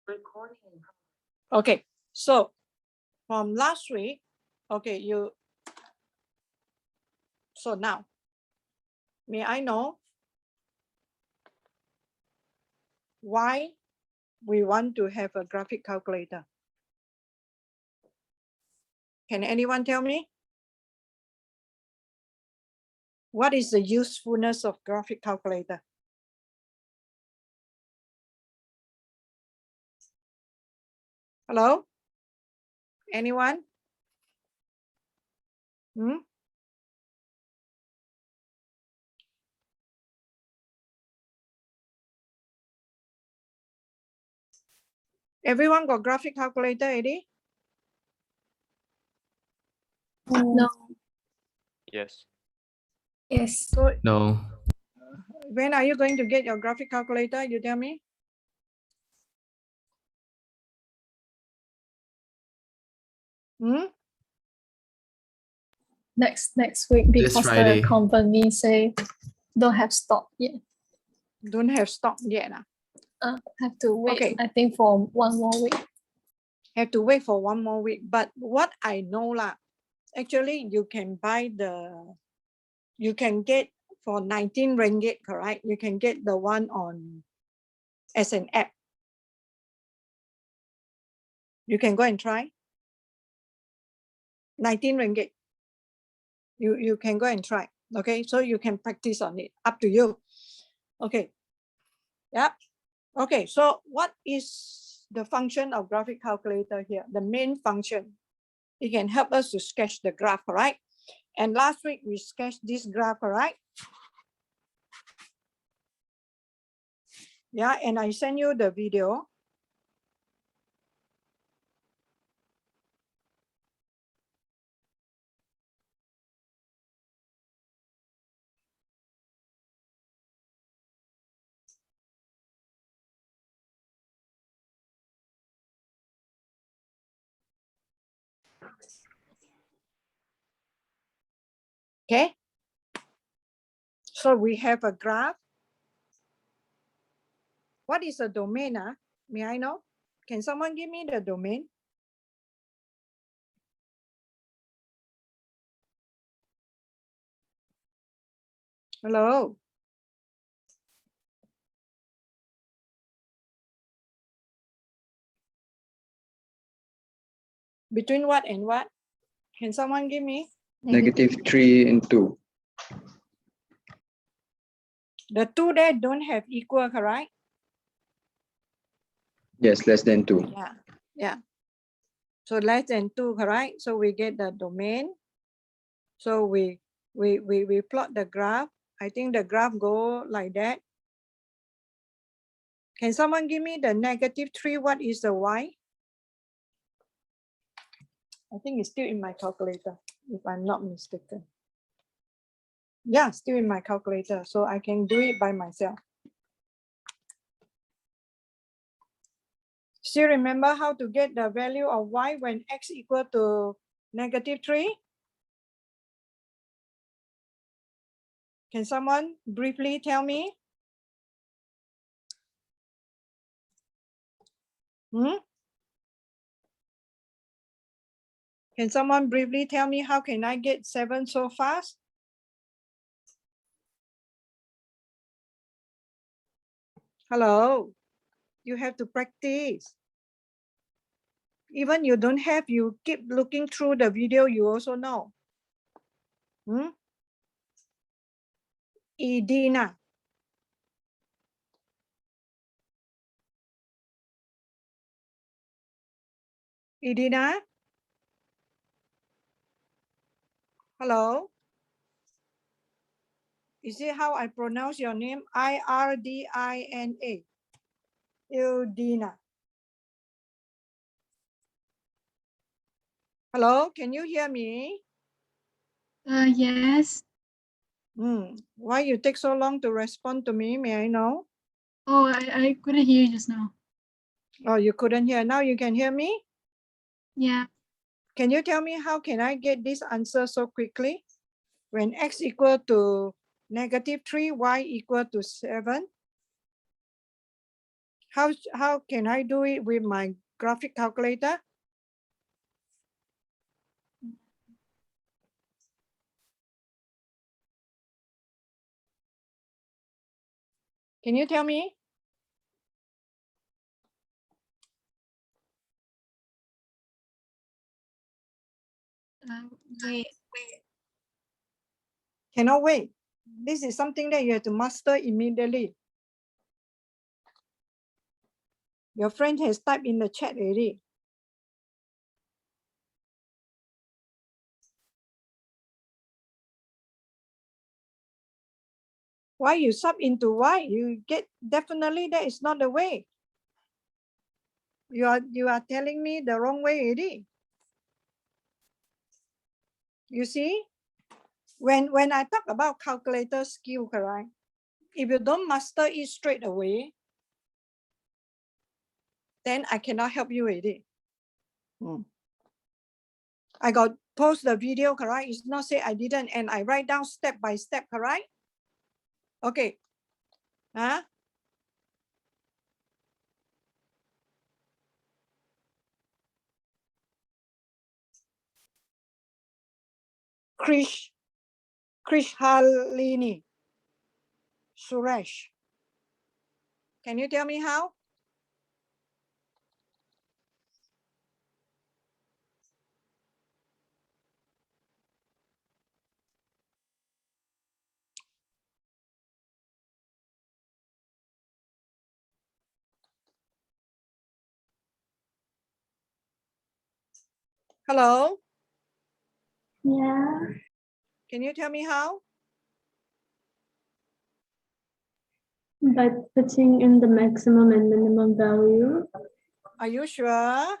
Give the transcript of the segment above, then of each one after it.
Recording. Okay, so from last week, okay, so now, may I know why we want to have a graphic calculator? Can anyone tell me? What is the usefulness of graphic calculator? Hello? Anyone? Hmm? Everyone got graphic calculator already? No. Yes. Yes. So No. when are you going to get your graphic calculator? You tell me. Hmm? Next week, This because Friday. the company say don't have stock yet. Don't have stock yet. Have to wait. Okay. I think for 1 more week. Have to wait for 1 more week. But what I know lah, actually you can buy you can get for 19 ringgit, correct? You can get the one on as an app. You can go and try. 19 ringgit. You can go and try. Okay, so you can practice on it. Up to you. Okay. Yeah. Okay, so what is the function of graphic calculator here? The main function. It can help us to sketch the graph, all right? And last week we sketched this graph, all right? Yeah, and I sent you the video. Okay. So we have a graph. What is a domain? May I know? Can someone give me the domain? Hello. Between what and what? Can someone give me? -3 and 2. The two there don't have equal, correct? Yes, less than 2. Yeah, yeah. So less than 2, correct? So we get the domain. So we plot the graph. I think the graph go like that. Can someone give me the -3? What is the y? I think it's still in my calculator, if I'm not mistaken. Yeah, still in my calculator, so I can do it by myself. Still remember how to get the value of y when x equal to -3? Can someone briefly tell me? Can someone briefly tell me how can I get 7 so fast? Hello, you have to practice. Even you don't have, you keep looking through the video, you also know. Edina. Edina? Hello? Is it how I pronounce your name? Irdina. Edina. Hello, can you hear me? Yes. Why you take so long to respond to me? May I know? Oh, I couldn't hear you just now. Oh, you couldn't hear. Now you can hear me? Yeah. Can you tell me how can I get this answer so quickly? When x equal to -3, y equal to 7? How can I do it with my graphic calculator? Can you tell me? Wait. Cannot wait. This is something that you have to master immediately. Your friend has typed in the chat already. Why you sub into Y? You get definitely that is not the way. You are telling me the wrong way already. You see, when I talk about calculator skill, correct? If you don't master it straight away, then I cannot help you already. I got post the video, correct? It's not say I didn't, and I write down step by step, correct? Okay. Huh? Krish Halini Suresh. Can you tell me how? Hello? Yeah, Can you tell me how? by putting in the maximum and minimum value. Are you sure?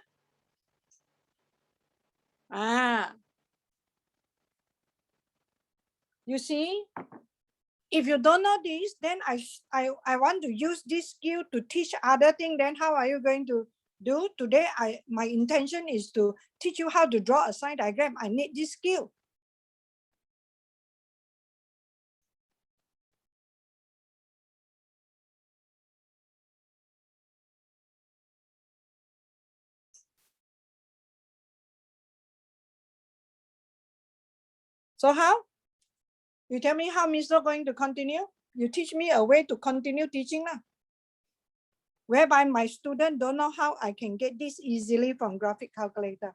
You see, if you don't know this, then I want to use this skill to teach other thing. Then how are you going to do? Today, my intention is to teach you how to draw a sign diagram. I need this skill. So how? You tell me how Mr. going to continue? You teach me a way to continue teaching lah. Whereby my student don't know how I can get this easily from graphic calculator.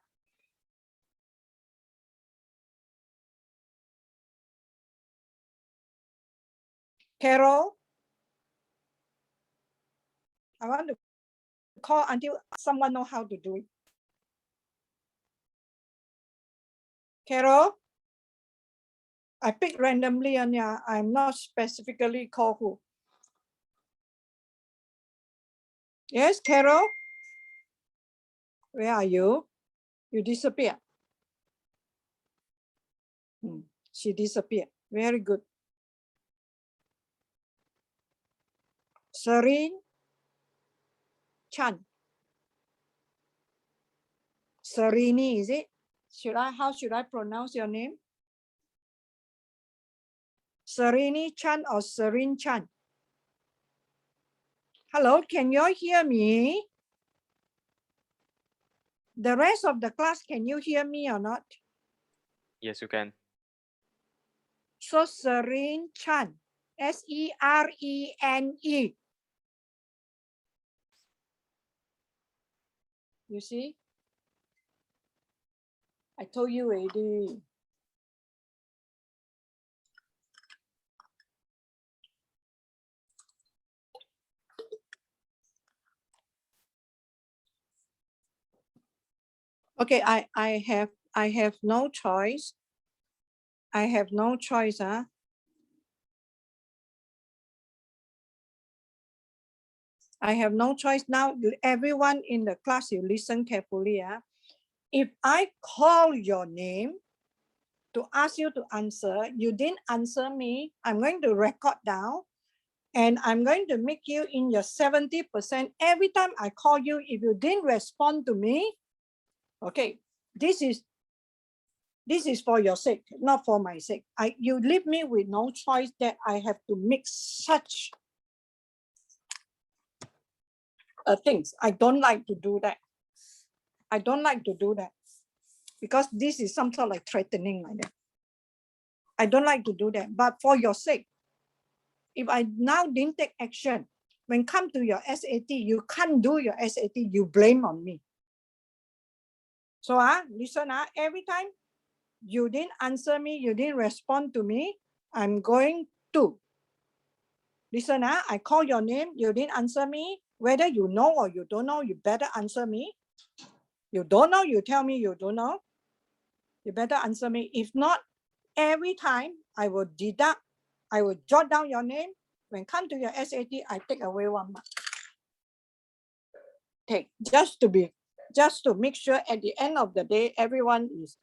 Carol, I want to call until someone know how to do it. Carol, I pick randomly and yeah, I'm not specifically call who. Yes, Carol, where are you? You disappear. She disappeared. Very good. Serene Chan. Serini, is it? How should I pronounce your name? Serini Chan or Serene Chan? Hello, can you all hear me? The rest of the class, can you hear me or not? Yes, you can. So Serene Chan, S-E-R-E-N-E. You see? I told you already. Okay, I have no choice. I have no choice. Huh? I have no choice now. Everyone in the class, you listen carefully. Huh? If I call your name to ask you to answer, you didn't answer me, I'm going to record down and I'm going to make you in your 70%. Every time I call you, if you didn't respond to me, okay, this is for your sake, not for my sake. You leave me with no choice that I have to make such things. I don't like to do that. I don't like to do that because this is some sort of like threatening like that. I don't like to do that. But for your sake, if I now didn't take action, when come to your SAT, you can't do your SAT, you blame on me. So listen, every time you didn't answer me, you didn't respond to me, I'm going to. Listen, I call your name, you didn't answer me. Whether you know or you don't know, you better answer me. You don't know, you tell me you don't know. You better answer me. If not, every time I will deduct, I will jot down your name. When come to your SAT, I take away 1 mark. Take, just to make sure at the end of the day, everyone is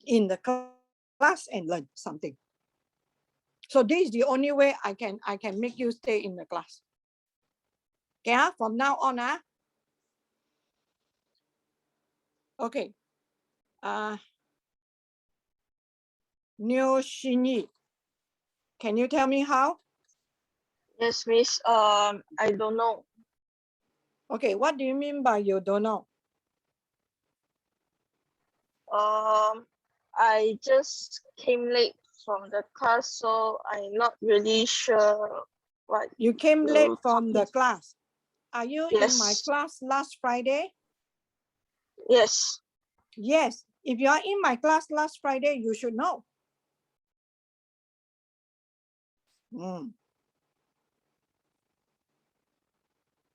in the class and learn something. So this is the only way I can make you stay in the class. Okay, from now on, okay. Neo Shinyi, can you tell me how? Yes, Miss. I don't know. Okay, what do you mean by you don't know? I just came late from the class, so I'm not really sure what. You came you late from the talking- class. Are you in my Yes. class last Friday? Yes. Yes. If you are in my class last Friday, you should know.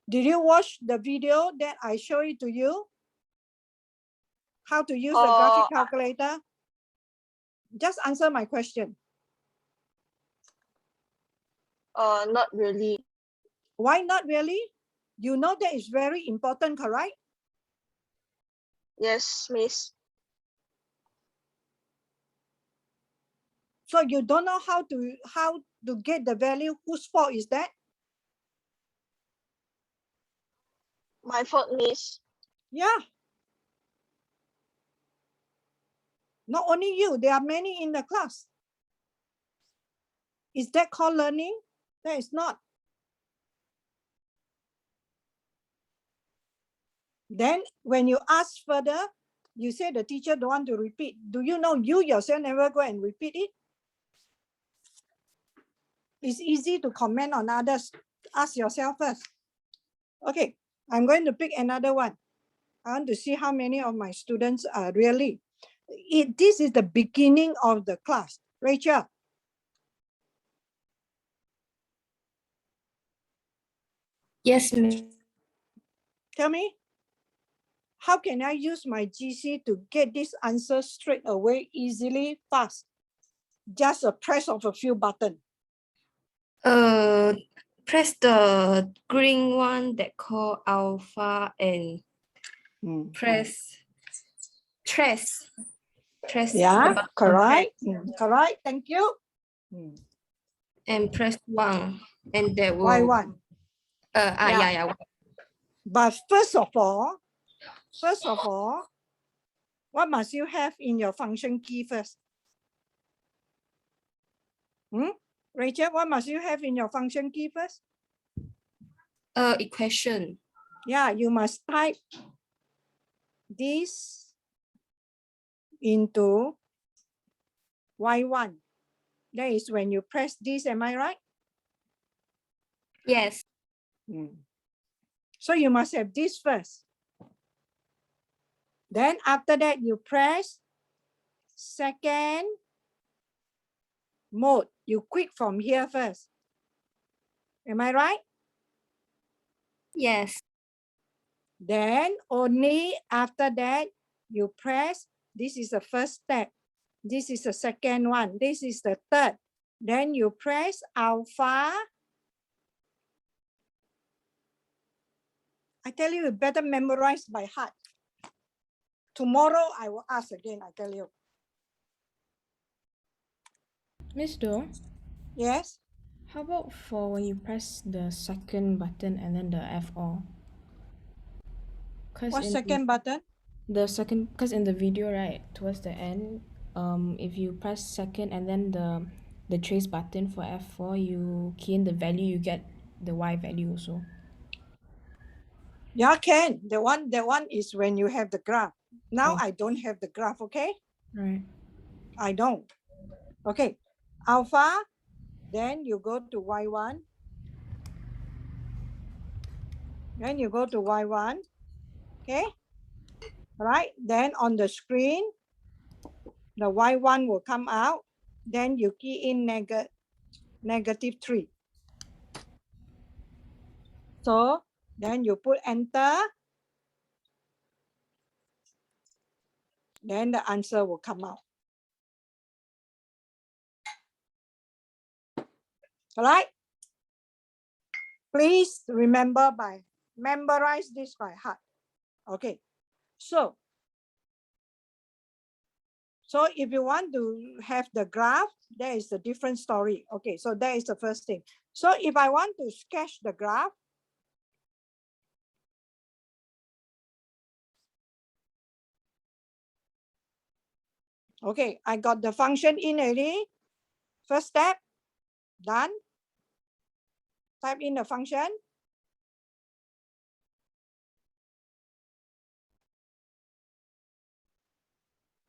Did you watch the video that I showed it to you? How to use the graphic calculator? Just answer my question. Not really. Why not really? You know that is very important, correct? Yes, Miss. So you don't know how to get the value. Whose fault is that? My fault, Miss. Yeah. Not only you, there are many in the class. Is that called learning? That is not. Then when you ask further, you say the teacher don't want to repeat. Do you know you yourself never go and repeat it? It's easy to comment on others. Ask yourself first. Okay, I'm going to pick another one. I want to see how many of my students are really. This is the beginning of the class. Rachel. Yes, Miss. Tell me, how can I use my GC to get this answer straight away, easily, fast? Just a press of a few buttons. Press the green one that called alpha and press the Yeah, button correct. Correct. Thank you. and press 1 and that will Y1. yeah. But first of all, what must you have in your function key first? Rachel, what must you have in your function key first? Equation. Yeah, you must type this into Y1. That is when you press this, am I right? Yes. So you must have this first. Then after that, you press second mode. You click from here first. Am I right? Yes. Then only after that, you press, this is the first step. This is the second one. This is the third. Then you press alpha. I tell you, you better memorize by heart. Tomorrow, I will ask again, I tell you. Miss Do, Yes? how about for when you press the second button and then the F4? What second button? The second, because in the video, right, towards the end, if you press second and then the trace button for F4, you key in the value, you get the Y value also. Yeah, can. The one is when you have the graph. Now Oh. I don't have the graph, okay? Right. I don't. Okay. Alpha, then you go to Y1. Then you go to Y1. Okay. Right. Then on the screen, the Y1 will come out. Then you key in -3. So then you put enter. Then the answer will come out. All right. Please memorize this by heart. Okay. So if you want to have the graph, there is a different story. Okay, so that is the first thing. So if I want to sketch the graph, okay, I got the function in already. First step, done. Type in the function.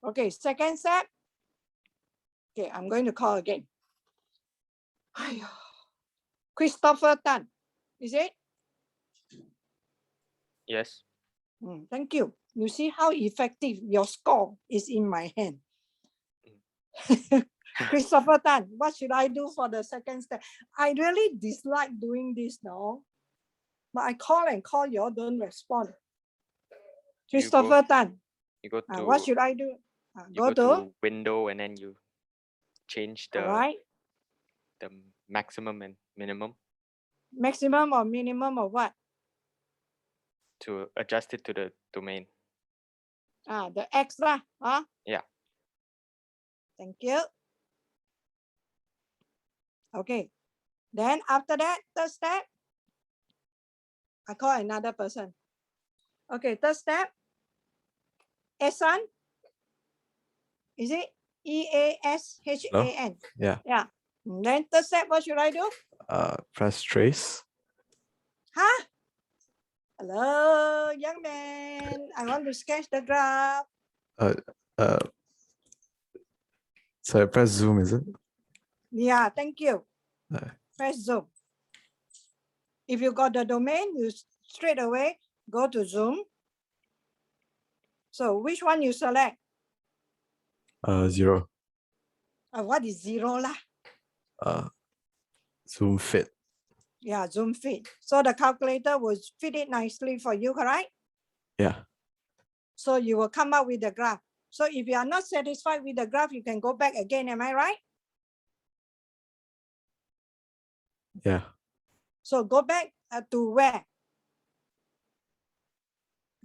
Okay, second step. Okay, I'm going to call again. Christopher Tan, is it? Yes. Thank you. You see how effective your score is in my hand. Christopher Tan, what should I do for the second step? I really dislike doing this now, but I call and call, you all don't respond. Christopher Tan, You go to what should I do? you go to window and then you change all the right, the maximum and minimum maximum or minimum or what? to adjust it to the domain. The X lah, huh? Yeah. Thank you. Okay, then after that, third step, I call another person. Okay, third step, Esan, is it? EASHAN. Yeah. Yeah. Then third step, what should I do? Press trace. Huh? Hello, young man. I want to sketch the graph. So press zoom, is it? Yeah, thank you. Uh, Press zoom. If you got the domain, you straight away go to zoom. So which one you select? 0. What is 0 lah? Zoom fit. Yeah, zoom fit. So the calculator will fit it nicely for you, correct? Yeah. So you will come up with the graph. So if you are not satisfied with the graph, you can go back again. Am I right? Yeah. So go back to where?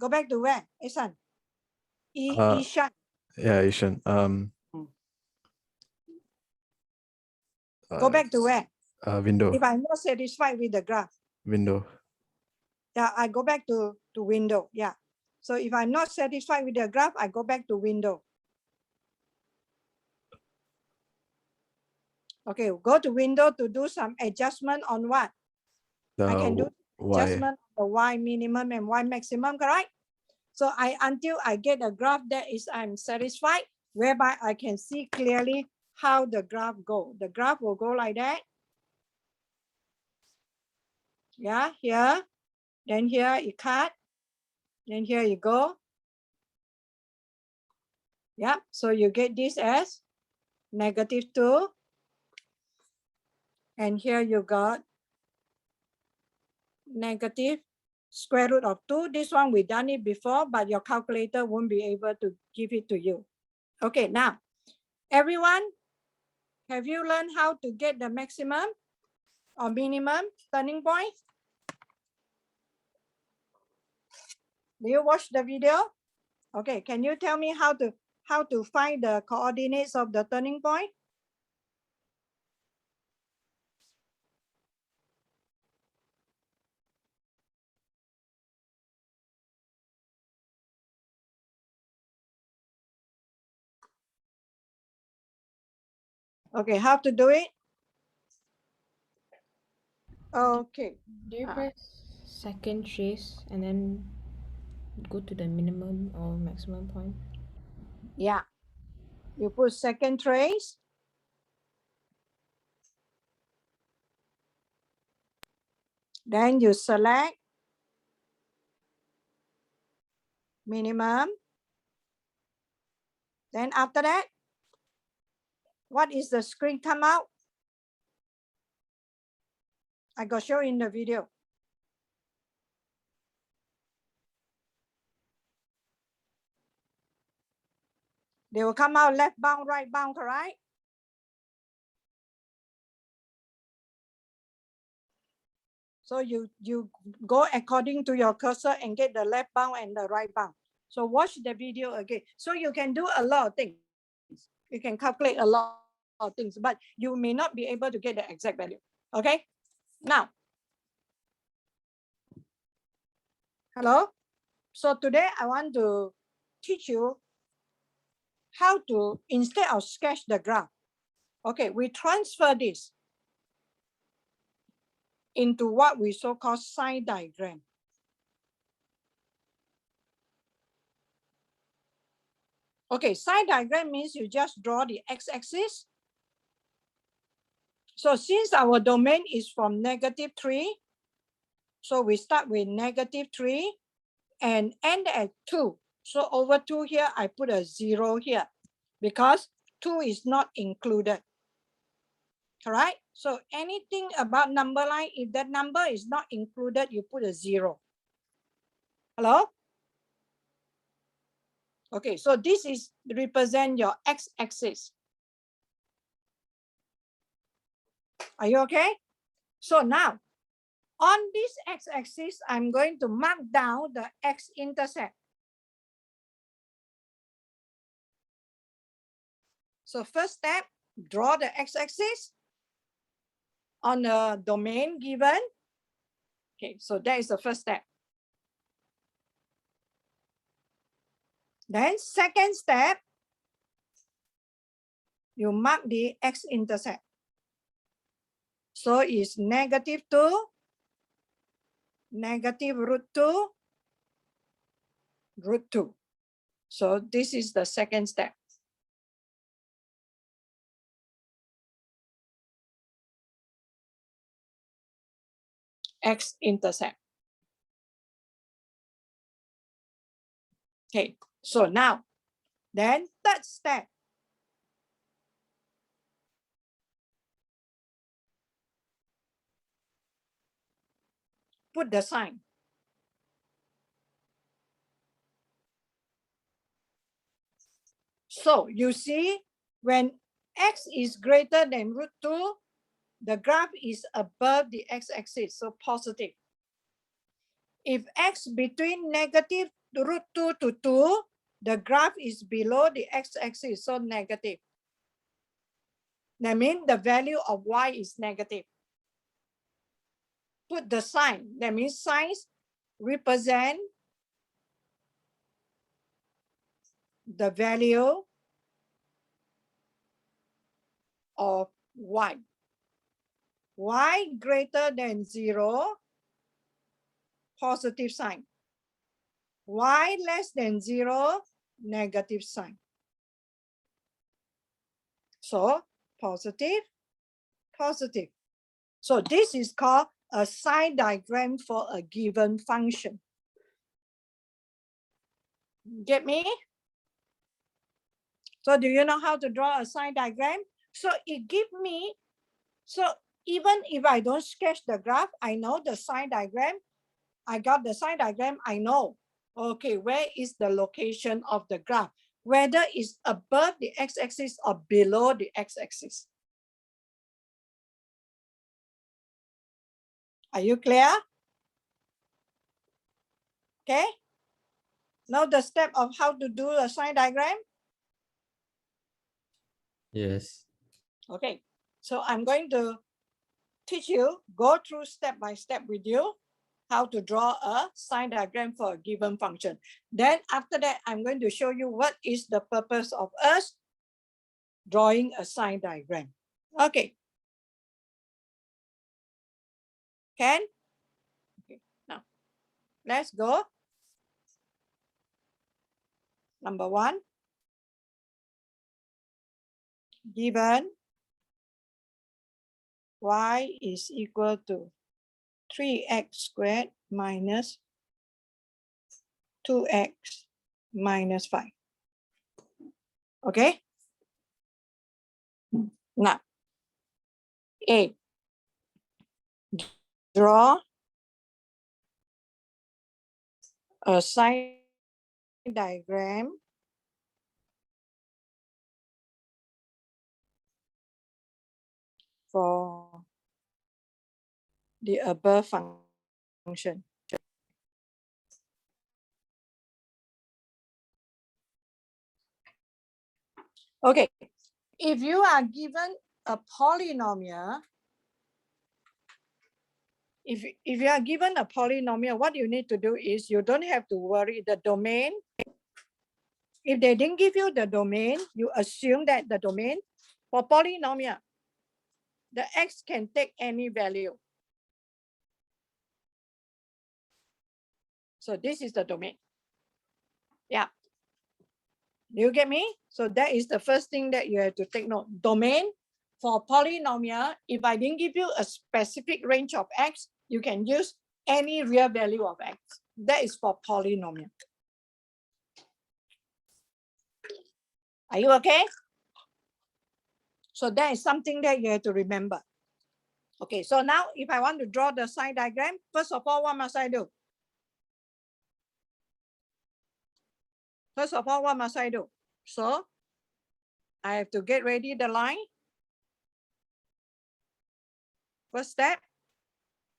Go back to where, Isan? Ishan. Yeah, Ishan. Go back to where? Window. If I'm not satisfied with the graph, Window. yeah, I go back to window. Yeah. So if I'm not satisfied with the graph, I go back to window. Okay, go to window to do some adjustment on what? I can do adjustment on the Y minimum and Y maximum, correct? So until I get a graph that is I'm satisfied, whereby I can see clearly how the graph go. The graph will go like that. Yeah, here. Then here you cut. Then here you go. Yeah, so you get this as -2. And here you got negative square root of 2. This one we done it before, but your calculator won't be able to give it to you. Okay, now, everyone, have you learned how to get the maximum or minimum turning point? Do you watch the video? Okay, can you tell me how to find the coordinates of the turning point? Okay, how to do it? Okay. Do you press second trace and then go to the minimum or maximum point. Yeah. You put second trace. Then you select minimum. Then after that, what is the screen come out? I got show in the video. They will come out left bound, right bound, correct? So you go according to your cursor and get the left bound and the right bound. So watch the video again. So you can do a lot of things. You can calculate a lot of things, but you may not be able to get the exact value. Okay. Now, hello. So today I want to teach you how to, instead of sketch the graph, okay, we transfer this into what we so-called sign diagram. Okay, sign diagram means you just draw the x-axis. So since our domain is from -3, so we start with -3 and end at 2. So over 2 here, I put a 0 here because 2 is not included. Correct? So anything about number line, if that number is not included, you put a 0. Hello? Okay, so this is represent your x-axis. Are you okay? So now, on this x-axis, I'm going to mark down the x-intercept. So first step, draw the x-axis on the domain given. Okay, so that is the first step. Then second step, you mark the x-intercept. So it's -2, -√2, √2. So this is the second step. X-intercept. Okay, so now, then third step. Put the sign. So you see, when x is greater than √2, the graph is above the x-axis, so positive. If x between -√2 to 2, the graph is below the x-axis, so negative. That means the value of y is negative. Put the sign. That means signs represent the value of y. Y greater than 0, positive sign. Y less than 0, negative sign. So positive, positive. So this is called a sign diagram for a given function. Get me? So do you know how to draw a sign diagram? So it gives me, so even if I don't sketch the graph, I know the sign diagram. I got the sign diagram, I know, okay, where is the location of the graph? Whether it's above the x-axis or below the x-axis. Are you clear? Okay. Now the step of how to do a sign diagram. Yes. Okay. So I'm going to teach you, go through step by step with you, how to draw a sign diagram for a given function. Then after that, I'm going to show you what is the purpose of us drawing a sign diagram. Okay. Can? Okay. Now, Let's go. Number 1. Given y is equal to 3x squared minus 2x minus 5. Okay? Now, A. Draw a side diagram for the above function. Okay, if you are given a polynomial, if you are given a polynomial, what you need to do is you don't have to worry the domain. If they didn't give you the domain, you assume that the domain for polynomial, the x can take any value. So this is the domain. Yeah. Do you get me? So that is the first thing that you have to take note. Domain for polynomial, if I didn't give you a specific range of x, you can use any real value of x. That is for polynomial. Are you okay? So that is something that you have to remember. Okay, so now if I want to draw the side diagram, first of all, what must I do? First of all, what must I do? So I have to get ready the line. First step,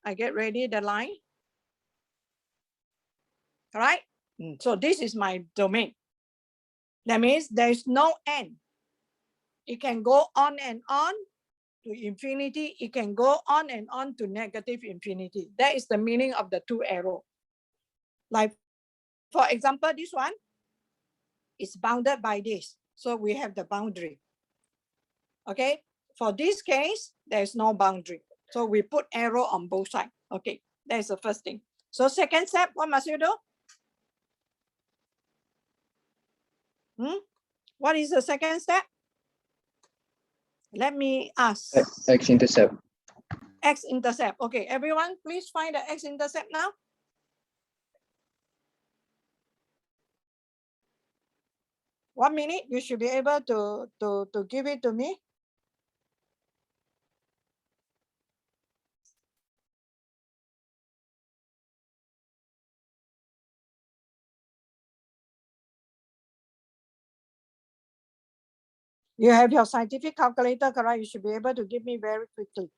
I get ready the line. All right. So this is my domain. That means there's no end. It can go on and on to infinity. It can go on and on to negative infinity. That is the meaning of the two arrows. Like, for example, this one is bounded by this. So we have the boundary. Okay. For this case, there's no boundary. So we put arrow on both sides. Okay. That's the first thing. So second step, what must you do? What is the second step? Let me ask. X-intercept. X-intercept. Okay, everyone, please find the X-intercept now. One minute, you should be able to give it to me. You have your scientific calculator, correct? You should be able to give me very quickly.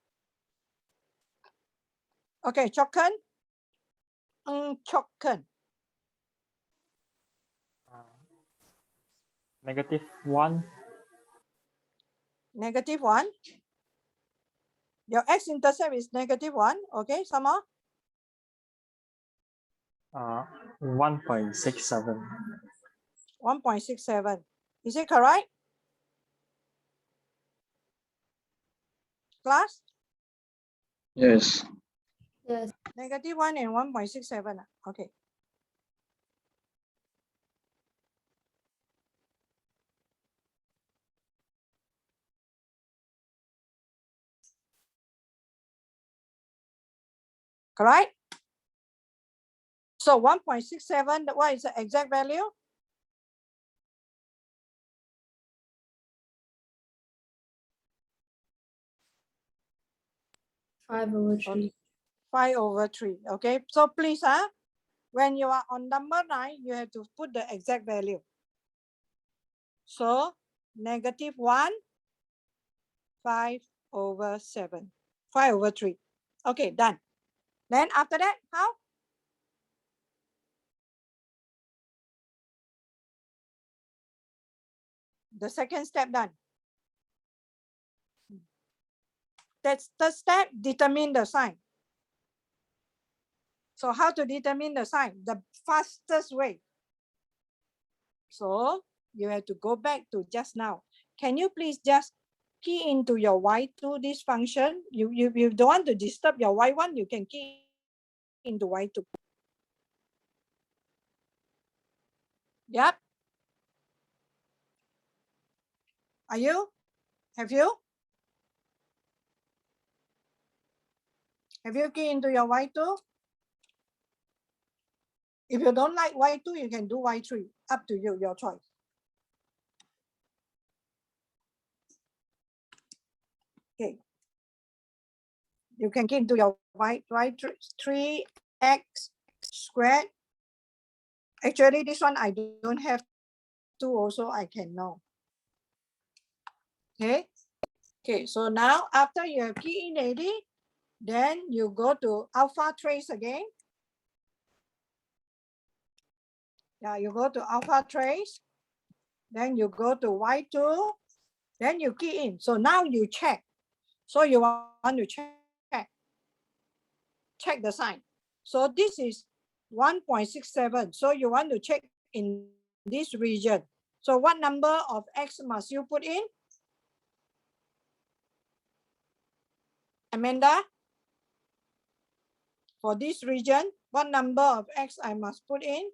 Okay, Chokken. Chokken. -1. -1. Your X-intercept is -1. Okay, some more. 1.67. 1.67. Is it correct? Class? Yes. Yes. -1 and 1.67. Okay. Correct? So 1.67, what is the exact value? Five over three. 5/3. Okay, so please, when you are on number 9, you have to put the exact value. So -1, 5/7, 5/3. Okay, done. Then after that, how? The second step done. That's the step, determine the sign. So how to determine the sign? The fastest way. So you have to go back to just now. Can you please just key into your y2 this function? You don't want to disturb your y1, you can key into y2. Yep. Are you? Have you? Have you keyed into your Y2? If you don't like Y2, you can do Y3. Up to you, your choice. Okay. You can key into your Y3 x squared. Actually, this one I don't have to also, I can know. Okay. Okay, so now after you have key in AD, then you go to alpha trace again. Yeah, you go to alpha trace. Then you go to Y2. Then you key in. So now you check. So you want to check the sign. So this is 1.67. So you want to check in this region. So what number of X must you put in? Amanda? For this region, what number of X I must put in?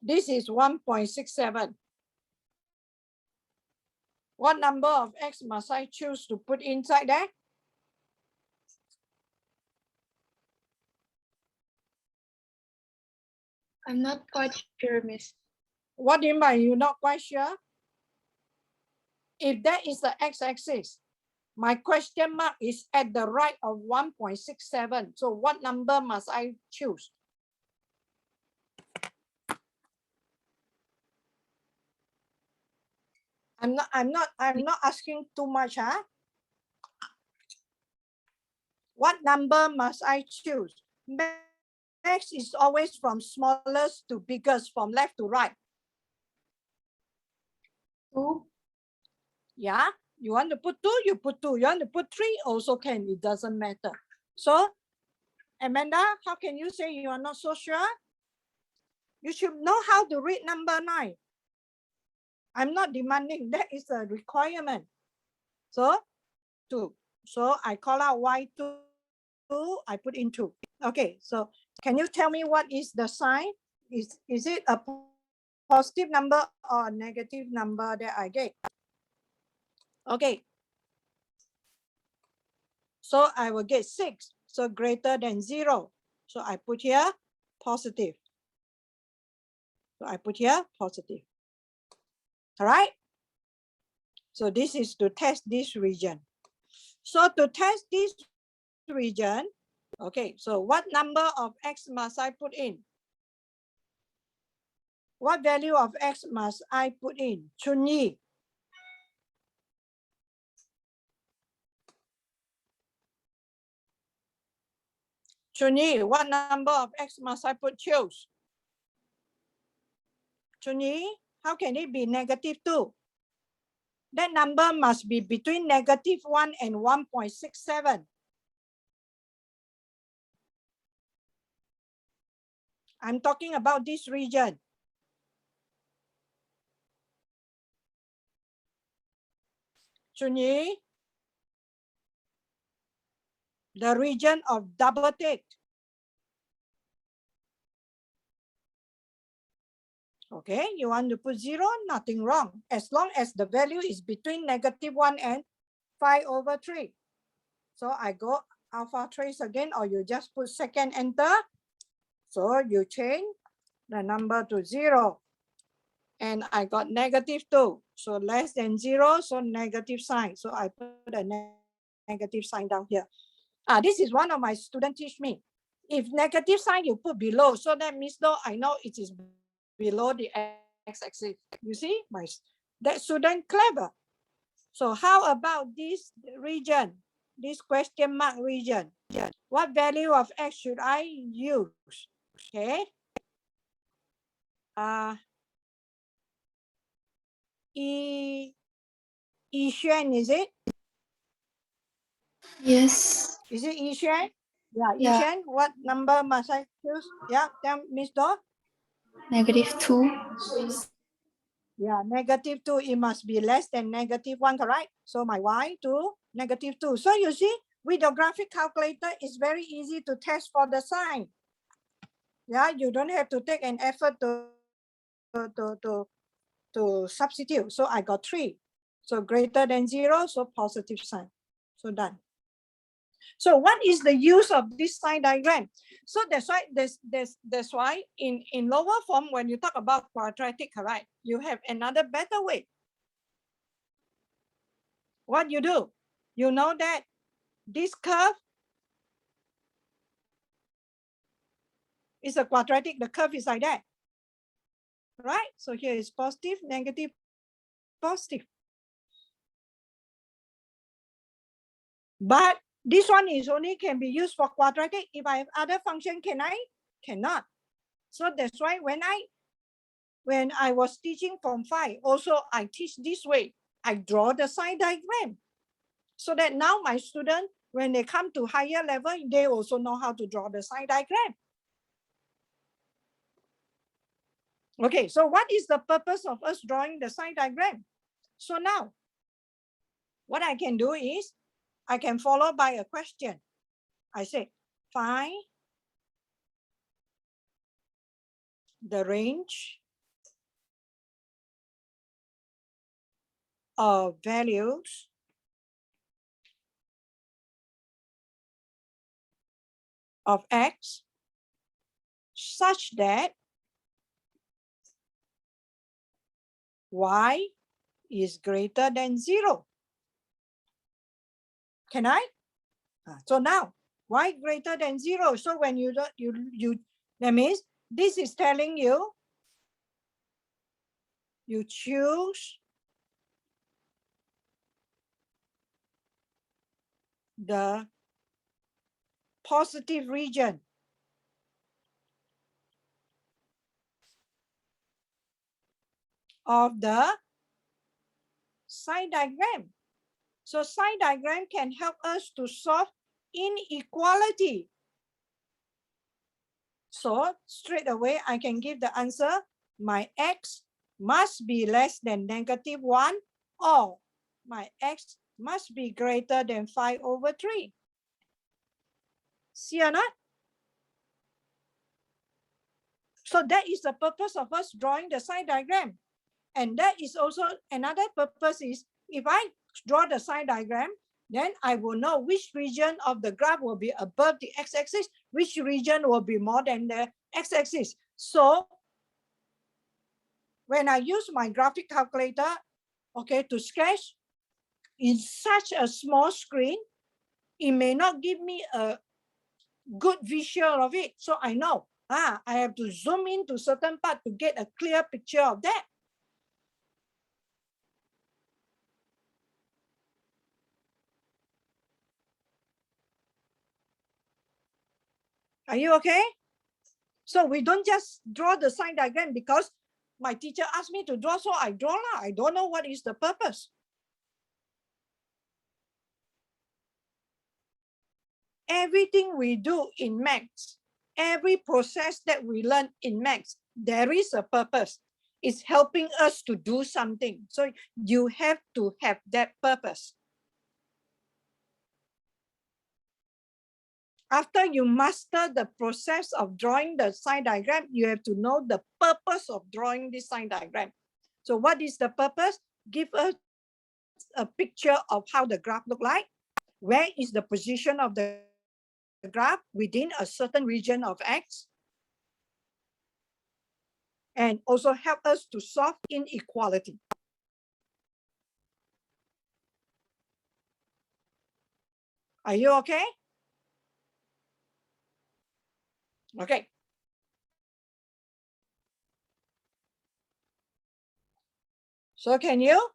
This is 1.67. What number of X must I choose to put inside there? I'm not quite sure, Miss. What do you mean you're not quite sure? If that is the x-axis, my question mark is at the right of 1.67. So what number must I choose? I'm not asking too much, huh? What number must I choose? Max is always from smallest to biggest, from left to right. 2. Yeah, you want to put 2, you put 2. You want to put 3, also can. It doesn't matter. So, Amanda, how can you say you are not so sure? You should know how to read number 9. I'm not demanding. That is a requirement. So, 2. So, I call out Y2. I put in 2. Okay, so can you tell me what is the sign? Is it a positive number or a negative number that I get? Okay. So I will get 6. So greater than 0. So I put here positive. So I put here positive. All right. So this is to test this region. So to test this region, okay, so what number of X must I put in? What value of X must I put in? Chunyi. Chunyi, what number of X must I put? Choose. Chunyi, how can it be negative 2? That number must be between negative 1 and 1.67. I'm talking about this region. Chunyi, the region of double tick. Okay, you want to put 0, nothing wrong. As long as the value is between negative 1 and 5/3. So I go alpha trace again, or you just put second enter. So you change the number to 0. And I got negative 2. So less than 0, so negative sign. So I put a negative sign down here. This is one of my students teach me. If negative sign, you put below. So that means though I know it is below the x-axis. You see, that student clever. So how about this region, this question mark region? What value of x should I use? Okay. Yixuan, is it? Yes. Is it Yixuan? Yeah, Yeah. Yixuan, what number must I choose? Yeah, tell Miss Do. -2. Yeah, -2, it must be less than -1, correct? So my y to -2. So you see, with your graphic calculator, it's very easy to test for the sign. Yeah, you don't have to take an effort to substitute. So I got 3. So greater than 0, so positive sign. So done. So what is the use of this sign diagram? So that's why in lower form, when you talk about quadratic, right, you have another better way. What you do, you know that this curve is a quadratic, the curve is like that, right? So here is positive, negative, positive. But this one is only can be used for quadratic. If I have other function, can I? Cannot. So that's why when I was teaching Form 5, also I teach this way. I draw the sign diagram. So that now my students, when they come to higher level, they also know how to draw the sign diagram. Okay, so what is the purpose of us drawing the sign diagram? So now, what I can do is, I can follow by a question. I say, find the range of values of x such that y is greater than 0. Can I? So now, y greater than 0. So when you that means this is telling you, you choose the positive region of the sign diagram. So sign diagram can help us to solve inequality. So straight away, I can give the answer, my x must be less than -1, or my x must be greater than 5/3. See or not? So that is the purpose of us drawing the sign diagram. And that is also another purpose is, if I draw the sign diagram, then I will know which region of the graph will be above the x-axis, which region will be more than the x-axis. So when I use my graphic calculator, okay, to sketch in such a small screen, it may not give me a good visual of it. So I know, I have to zoom into certain part to get a clear picture of that. Are you okay? So we don't just draw the sign diagram because my teacher asked me to draw, so I draw. I don't know what is the purpose. Everything we do in maths, every process that we learn in maths, there is a purpose. It's helping us to do something. So you have to have that purpose. After you master the process of drawing the sign diagram, you have to know the purpose of drawing this sign diagram. So what is the purpose? Give us a picture of how the graph look like. Where is the position of the graph within a certain region of x? And also help us to solve inequality. Are you okay? Okay. So can you?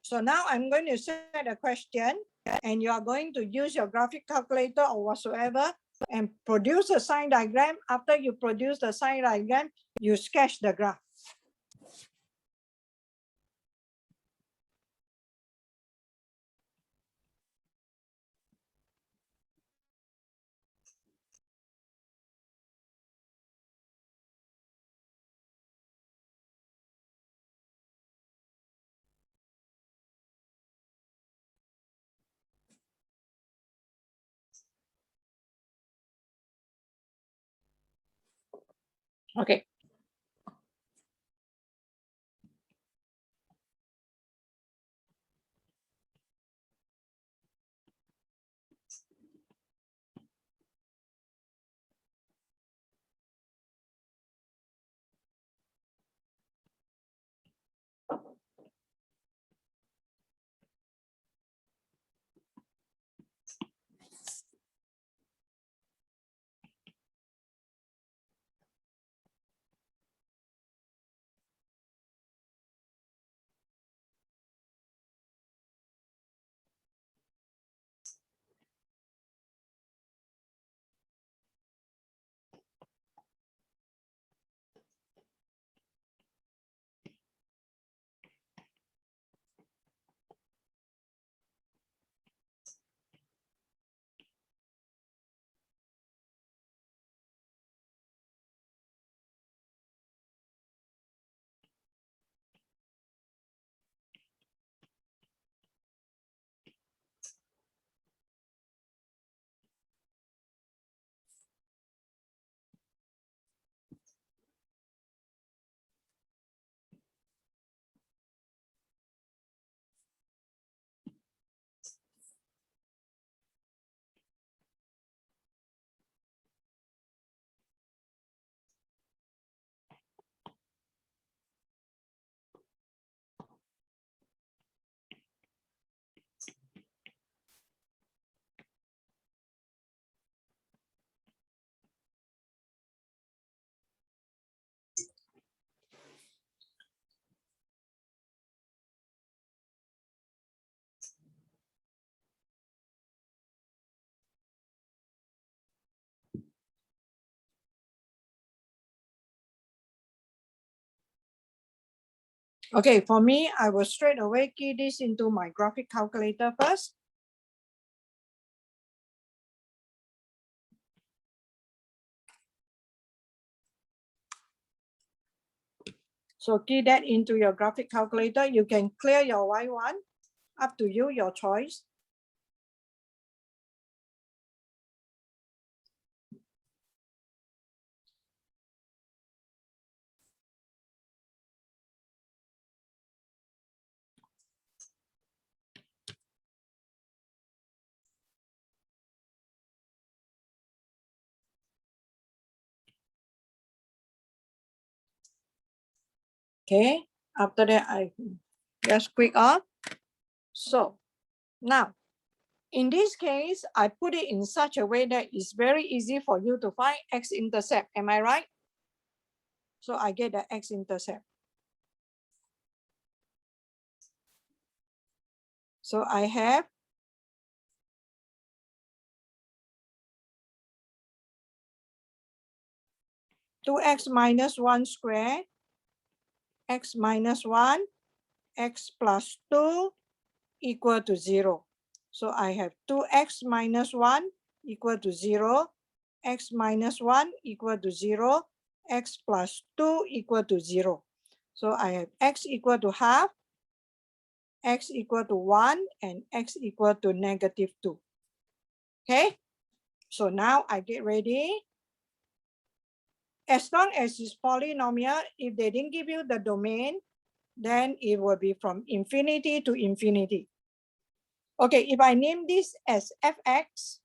So now I'm going to set a question and you are going to use your graphic calculator or whatsoever and produce a sign diagram. After you produce the sign diagram, you sketch the graph. Okay. Okay, for me, I will straight away key this into my graphic calculator first. So key that into your graphic calculator. You can clear your Y1, up to you, your choice. Okay, after that, I just click on. So now, in this case, I put it in such a way that it's very easy for you to find x-intercept. Am I right? So I get the x-intercept. So I have 2x minus 1 square, x minus 1, x plus 2 equal to 0. So I have 2x minus 1 equal to 0, x minus 1 equal to 0, x plus 2 equal to 0. So I have x equal to half, x equal to 1, and x equal to negative 2. Okay, so now I get ready. As long as it's polynomial, if they didn't give you the domain, then it will be from infinity to infinity. Okay, if I name this as fx,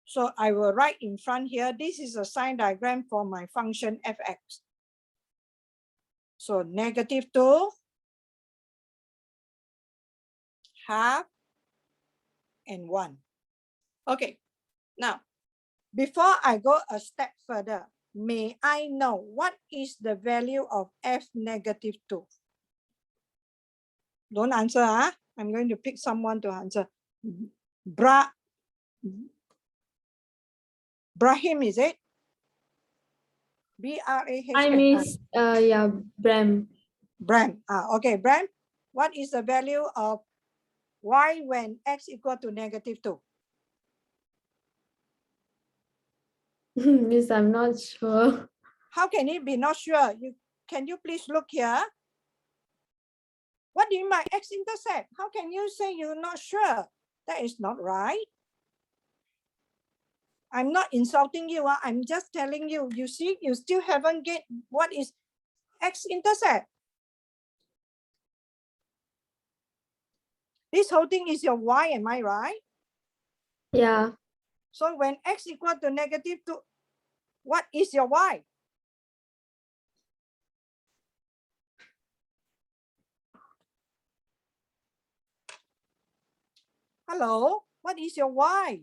so I will write in front here, this is a sign diagram for my function fx. So negative 2, half, and 1. Okay, now, before I go a step further, may I know what is the value of f negative 2? Don't answer, huh? I'm going to pick someone to answer. Brahim, is it? B-R-A-H-M. I miss, yeah, Bram. Bram. Okay, Bram, what is the value of y when x equal to negative 2? Miss, I'm not sure. How can it be not sure? Can you please look here? What do you mean by x-intercept? How can you say you're not sure? That is not right. I'm not insulting you. I'm just telling you, you see, you still haven't get what is x-intercept. This whole thing is your y, am I right? Yeah. So when x equal to -2, what is your y? Hello, what is your y?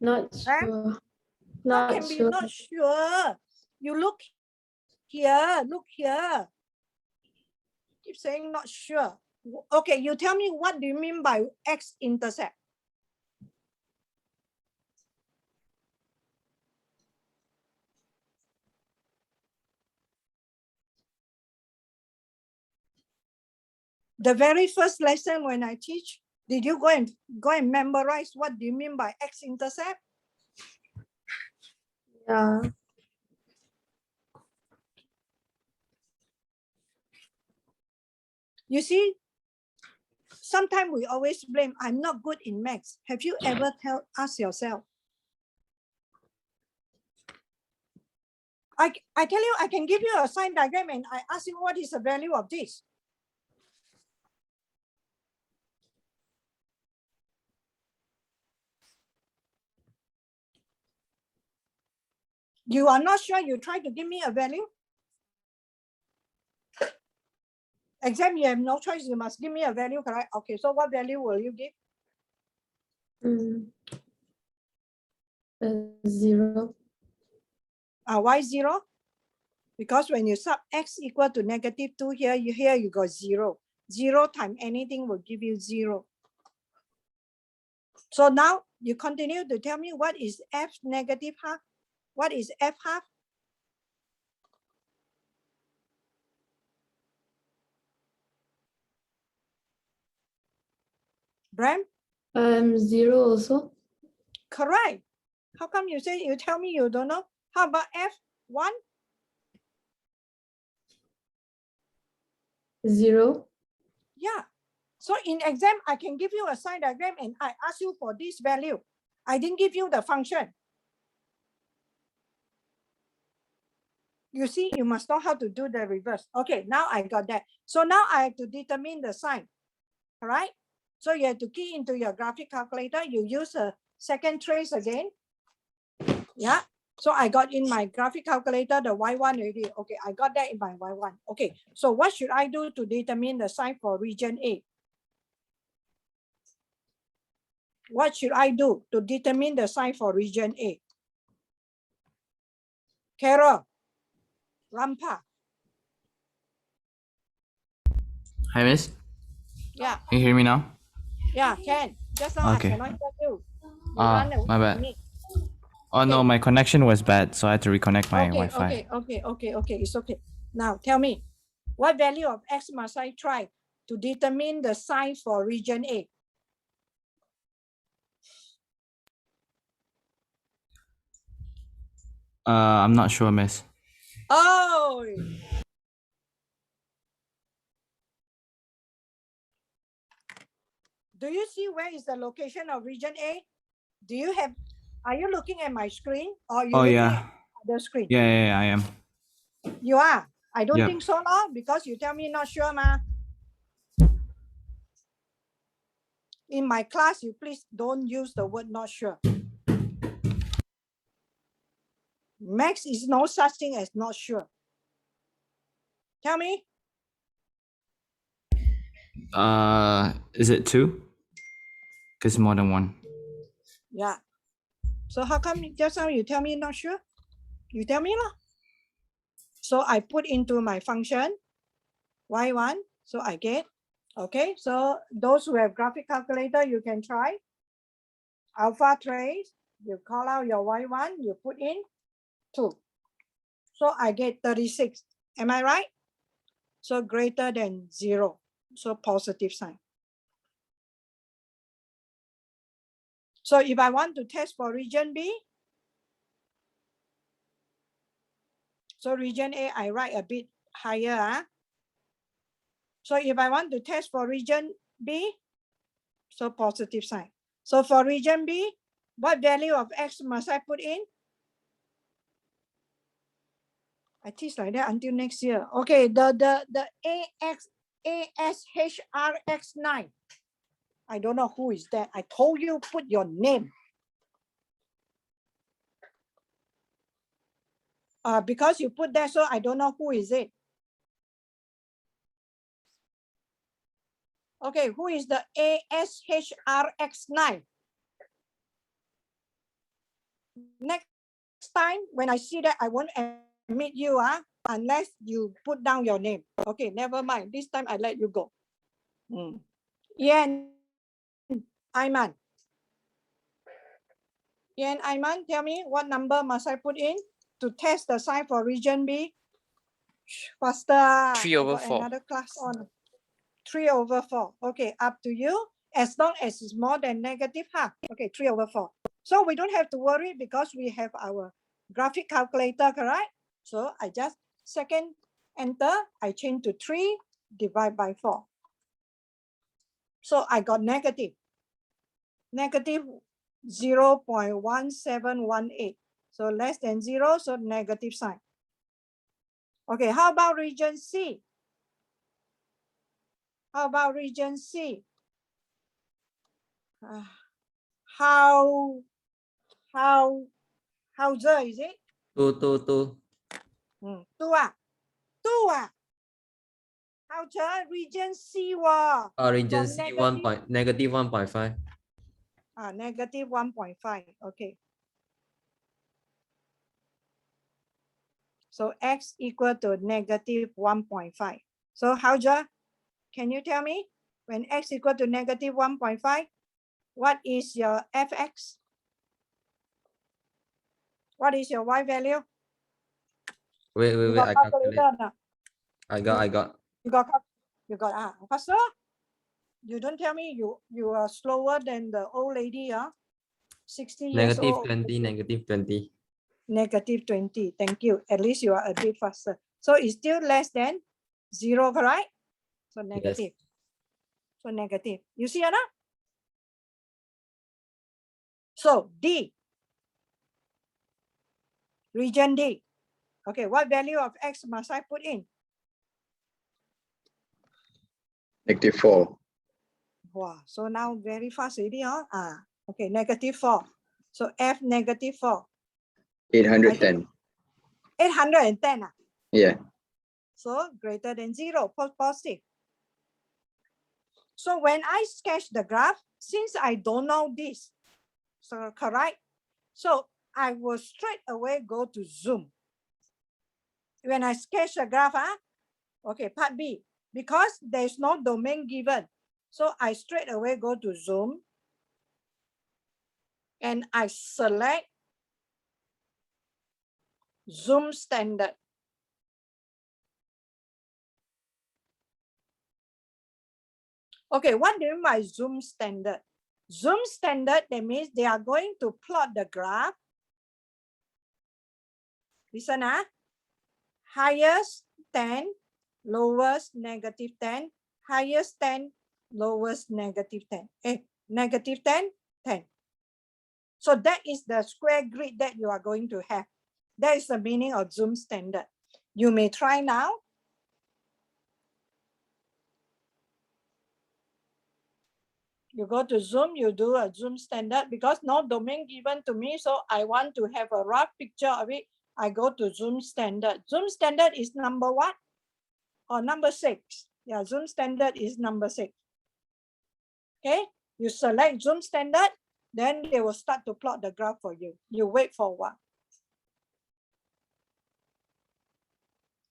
Not Huh? sure. How Not can be sure. not sure? You look here, look here. Keep saying not sure. Okay, you tell me, what do you mean by x-intercept? The very first lesson when I teach, did you go and memorize what do you mean by x-intercept? Yeah. You see, sometimes we always blame, I'm not good in maths. Have you ever ask yourself? I tell you, I can give you a sign diagram and I ask you what is the value of this. You are not sure, you try to give me a value. Exam, you have no choice, you must give me a value, correct? Okay, so what value will you give? 0. Why 0? Because when you sub x equal to -2 here, you got 0. 0 times anything will give you 0. So now you continue to tell me what is f -half? What is f half? Bram? 0 also. Correct. How come you tell me you don't know? How about f1? 0. Yeah. So in exam, I can give you a sign diagram and I ask you for this value. I didn't give you the function. You see, you must know how to do the reverse. Okay, now I got that. So now I have to determine the sign. All right. So you have to key into your graphic calculator. You use a second trace again. Yeah. So I got in my graphic calculator the y1 already. Okay, I got that in my y1. Okay, so what should I do to determine the sign for region A? What should I do to determine the sign for region A? Carol, Rampa. Hi, Miss. Yeah, Can you hear me now? yeah, can. Just now Okay. I cannot hear you. You run away My from bad. me. Oh no, Okay. my connection was bad, so I had to reconnect my Wi-Fi. Okay. It's okay. Now tell me, what value of x must I try to determine the sign for region A? I'm not sure, Miss. Oh, do you see where is the location of region A? Do you have, are you looking at my screen or you Oh looking yeah. at the screen? Yeah, I am. You are? I don't Yep. think so, no, because you tell me not sure, ma. In my class, you please don't use the word not sure. Max is no such thing as not sure. Tell me. Is it 2? Cause more than 1. Yeah. So how come just now you tell me not sure? You tell me lah. So I put into my function y1. So I get, okay. So those who have graphic calculator, you can try. Alpha trace, you call out your y1, you put in 2. So I get 36. Am I right? So greater than 0. So positive sign. So if I want to test for region B, so region A, I write a bit higher. So if I want to test for region B? So positive sign. So for region B, what value of X must I put in? I teach like that until next year. Okay, the ASHRX9. I don't know who is that. I told you put your name. Because you put that, so I don't know who is it. Okay, who is the ASHRX9? Next time when I see that, I won't admit you, unless you put down your name. Okay, never mind. This time I let you go. Ian, Ayman. Ian, Ayman, tell me what number must I put in to test the sign for region B? Faster. 3 over I got 4. another class on. 3 over 4. Okay, up to you. As long as it's more than negative half. Okay, 3 over 4. So we don't have to worry because we have our graphic calculator, correct? So I just second enter, I change to 3, divide by 4. So I got negative 0.1718. So less than 0, so negative sign. Okay, how about region C? How about region C? How's is it? 2. 2 How's region C Region from C negative 1.5. Negative 1.5. Okay. So X equal to negative 1.5. So Howja, can you tell me when X equal to negative 1.5, what is your Fx? What is your Y value? Wait, You I got calculate. calculator now? I got. You got faster. You don't tell me you are slower than the old lady, 60 years Negative old. 20, negative 20. Negative 20. Thank you. At least you are a bit faster. So it's still less than 0, right? So negative. Yes. So negative. You see, Anna? So D. Region D. Okay, what value of X must I put in? Negative 4. Wow, so now very fast already, okay, negative 4. So F negative 4. 810. 810. Yeah. So greater than 0, positive. So when I sketch the graph, since I don't know this, so correct? So I will straight away go to zoom. When I sketch a graph, okay, part B, because there's no domain given. So I straight away go to zoom and I select zoom standard. Okay, what do you mean by zoom standard? Zoom standard, that means they are going to plot the graph. Listen, highest 10, lowest negative 10, highest 10, lowest negative 10. Negative 10, 10. So that is the square grid that you are going to have. That is the meaning of zoom standard. You may try now. You go to zoom, you do a zoom standard because no domain given to me. So I want to have a rough picture of it. I go to zoom standard. Zoom standard is number what? Or number 6. Yeah, zoom standard is number 6. Okay, you select zoom standard, then they will start to plot the graph for you. You wait for a while.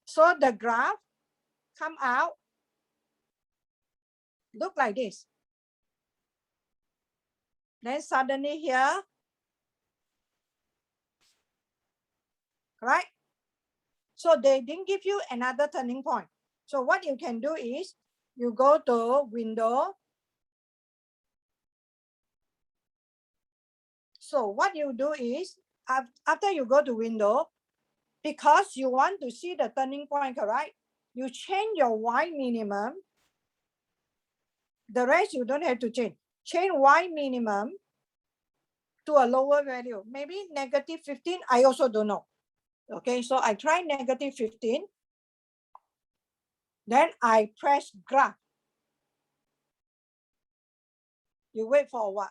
So the graph come out, look like this. Then suddenly here, right? So they didn't give you another turning point. So what you can do is you go to window. So what you do is after you go to window, because you want to see the turning point, correct? You change your Y minimum. The rest you don't have to change. Change y minimum to a lower value. Maybe negative 15, I also don't know. Okay, so I try negative 15. Then I press graph. You wait for what?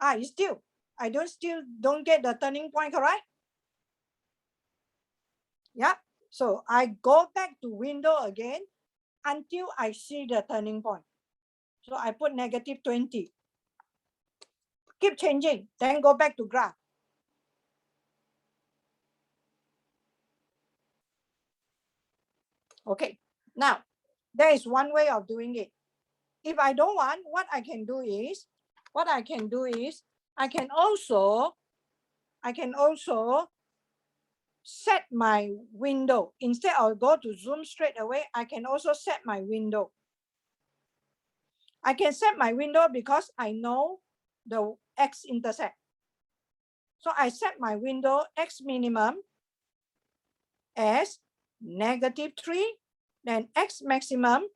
It's still, I still don't get the turning point, correct? Yeah, so I go back to window again until I see the turning point. So I put negative 20. Keep changing, then go back to graph. Okay, now there is one way of doing it. If I don't want, what I can do is, I can also set my window. Instead of go to zoom straight away, I can also set my window. I can set my window because I know the x-intercept. So I set my window x minimum as negative 3, then x maximum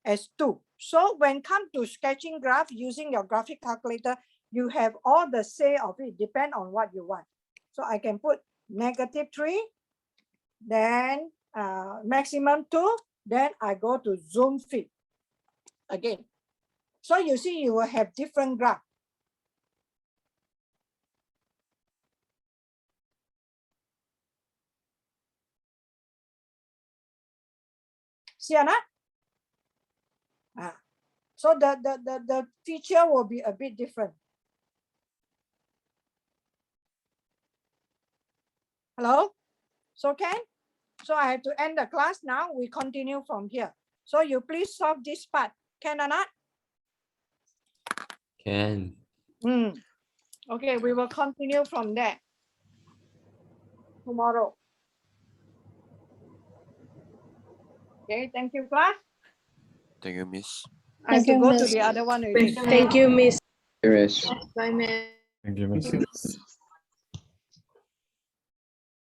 as 2. So when come to sketching graph using your graphic calculator, you have all the say of it, depend on what you want. So I can put negative 3, then maximum 2, then I go to zoom fit again. So you see, you will have different graph. See or not? So the feature will be a bit different. Hello? So Ken? So I have to end the class now. We continue from here. So you please solve this part. Can or not? Can. Okay, we will continue from there tomorrow. Okay, thank you, class. Thank you, Miss. I have Thank to you, go to Miss. the other one already. Thank you, Miss. Yes. Bye, Miss. Thank you, Miss.